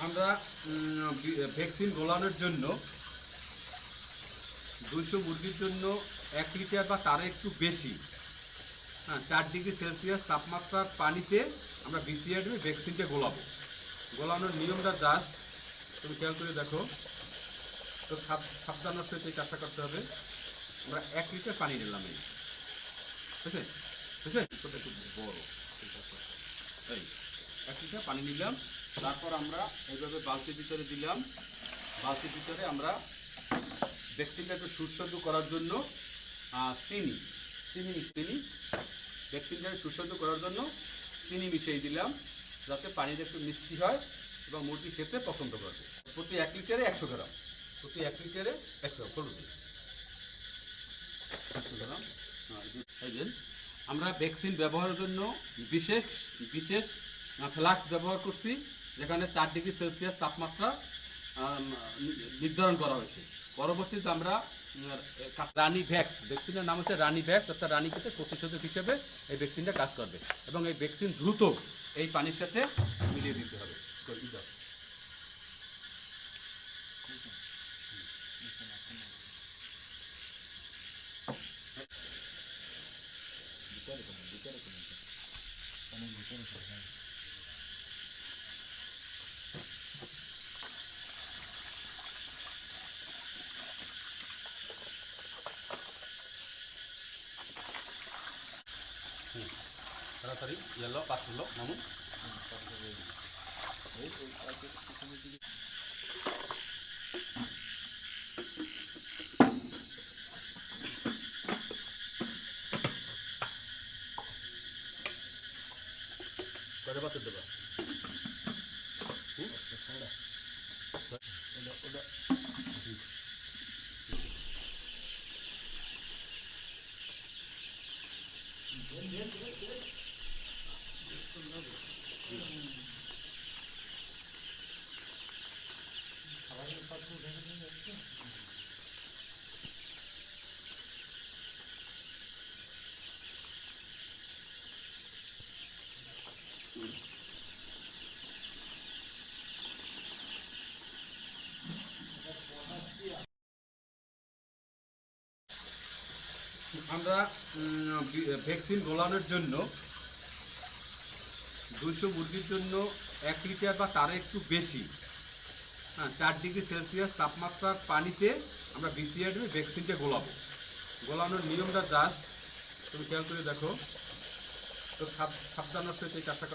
আমরা ভ্যাকসিন গোলানোর জন্য 200 মুরগির জন্য 1 লিটার বা তার একটু বেশি 4 ডিগ্রি সেলসিয়াস তাপমাত্রার পানিতে আমরা বিসিআর ভ্যাকসিনটা গোলাবো। গোলানোর নিয়মটা জাস্ট তুমি খেয়াল করে দেখো, তো সাবধানের সাথে এই কাজটা করতে হবে। আমরা 1 লিটার পানি নিলাম, এই বুঝছে বুঝছে ছোটো একটু বড়, এই 1 লিটার পানি নিলাম। তারপর আমরা এইভাবে বালতির ভিতরে দিলাম। বালতির ভিতরে আমরা ভ্যাকসিনটা একটু সুস্বাদু করার জন্য চিনি ভ্যাকসিনটা সুস্বাদু করার জন্য চিনি মিশিয়ে দিলাম, যাতে পানিটা একটু মিষ্টি হয় এবং মুরগি খেতে পছন্দ করবে। প্রতি 1 লিটারে 100 গ্রাম, প্রতি 1 লিটারে 100 গ্রাম। এই যে আমরা ভ্যাকসিন ব্যবহারের জন্য বিশেষ বিশেষ ফ্লাক্স ব্যবহার করছি, যেখানে 4 ডিগ্রি সেলসিয়াস তাপমাত্রা নির্ধারণ করা হয়েছে। পরবর্তীতে আমরা রানী ভ্যাক্স, ভ্যাকসিনের নাম হচ্ছে রানী ভ্যাক্স, অর্থাৎ রানী ক্ষেত্রে প্রতিষেধক হিসেবে এই ভ্যাকসিনটা কাজ করবে এবং এই ভ্যাকসিন দ্রুত এই পানির সাথে মিলিয়ে দিতে হবে। তাড়াতাড়ি ইয়েলো পাত্রলো মামুন। কয়টা পাত্র দেবা? ওটা আমরা ভ্যাকসিন গোলানোর জন্য 200 মুরগির জন্য 1 লিটার বা তার একটু বেশি 4 ডিগ্রি সেলসিয়াস তাপমাত্রার পানিতে আমরা বিসিআর ভ্যাকসিনটা গোলাবো। গোলানোর নিয়মটা জাস্ট তুমি খেয়াল করে দেখো, তো সাবধানের সাথে এই কাজটা